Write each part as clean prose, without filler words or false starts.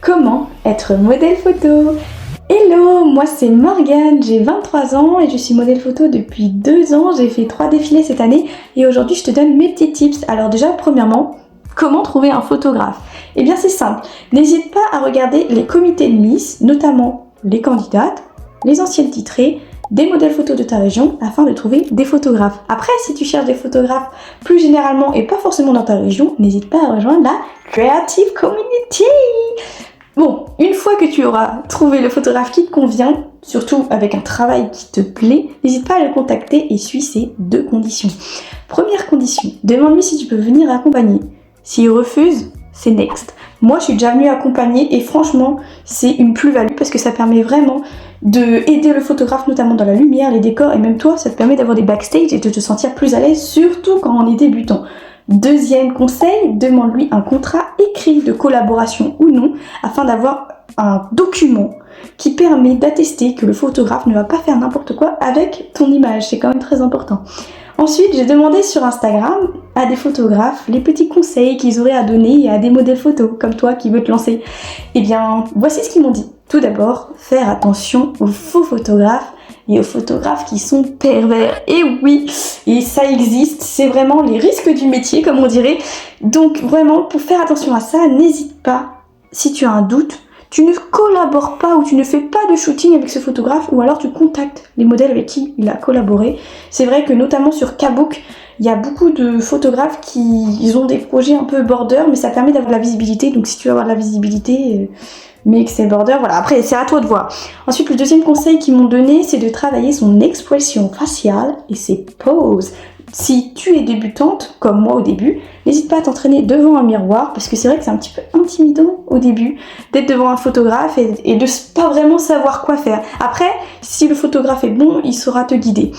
Comment être modèle photo? Hello, moi c'est Morgane, j'ai 23 ans et je suis modèle photo depuis 2 ans. J'ai fait 3 défilés cette année et aujourd'hui je te donne mes petits tips. Alors déjà, premièrement, comment trouver un photographe? Eh bien c'est simple, n'hésite pas à regarder les comités de Miss, notamment les candidates, les anciennes titrées, des modèles photos de ta région afin de trouver des photographes. Après, si tu cherches des photographes plus généralement et pas forcément dans ta région, n'hésite pas à rejoindre la Creative Community. Bon, une fois que tu auras trouvé le photographe qui te convient, surtout avec un travail qui te plaît, n'hésite pas à le contacter et suis ces 2 conditions. Première condition, demande-lui si tu peux venir accompagner. S'il refuse, c'est next. Moi, je suis déjà venue accompagner et franchement, c'est une plus-value parce que ça permet vraiment d'aider le photographe, notamment dans la lumière, les décors, et même toi, ça te permet d'avoir des backstage et de te sentir plus à l'aise, surtout quand on est débutant. Deuxième conseil, demande-lui un contrat écrit de collaboration ou non, afin d'avoir un document qui permet d'attester que le photographe ne va pas faire n'importe quoi avec ton image. C'est quand même très important. Ensuite, j'ai demandé sur Instagram à des photographes les petits conseils qu'ils auraient à donner à des modèles photos comme toi qui veut te lancer. Eh bien, voici ce qu'ils m'ont dit. Tout d'abord, faire attention aux faux photographes et aux photographes qui sont pervers. Et oui, et ça existe, c'est vraiment les risques du métier, comme on dirait. Donc vraiment, pour faire attention à ça, n'hésite pas, si tu as un doute, tu ne collabores pas ou tu ne fais pas de shooting avec ce photographe, ou alors tu contactes les modèles avec qui il a collaboré. C'est vrai que notamment sur Kabook, il y a beaucoup de photographes qui ont des projets un peu border, mais ça permet d'avoir de la visibilité. Donc si tu veux avoir de la visibilité, mais que c'est border, voilà. Après, c'est à toi de voir. Ensuite, le deuxième conseil qu'ils m'ont donné, c'est de travailler son expression faciale et ses poses. Si tu es débutante, comme moi au début, n'hésite pas à t'entraîner devant un miroir, parce que c'est vrai que c'est un petit peu intimidant au début d'être devant un photographe et de pas vraiment savoir quoi faire. Après, si le photographe est bon, il saura te guider.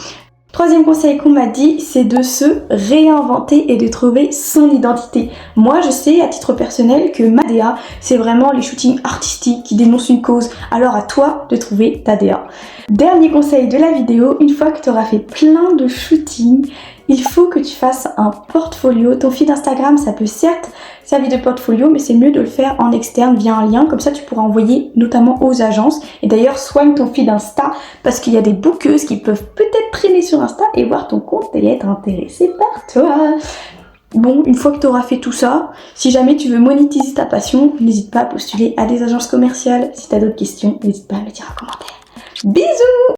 Troisième conseil qu'on m'a dit, c'est de se réinventer et de trouver son identité. Moi, je sais à titre personnel que ma DA, c'est vraiment les shootings artistiques qui dénoncent une cause. Alors à toi de trouver ta DA. Dernier conseil de la vidéo, une fois que tu auras fait plein de shootings, il faut que tu fasses un portfolio. Ton feed Instagram, ça peut certes servir de portfolio, mais c'est mieux de le faire en externe via un lien. Comme ça, tu pourras envoyer notamment aux agences. Et d'ailleurs, soigne ton feed Insta parce qu'il y a des bookeuses qui peuvent peut-être traîner sur Insta et voir ton compte et être intéressées par toi. Bon, une fois que tu auras fait tout ça, si jamais tu veux monétiser ta passion, n'hésite pas à postuler à des agences commerciales. Si tu as d'autres questions, n'hésite pas à me dire en commentaire. Bisous!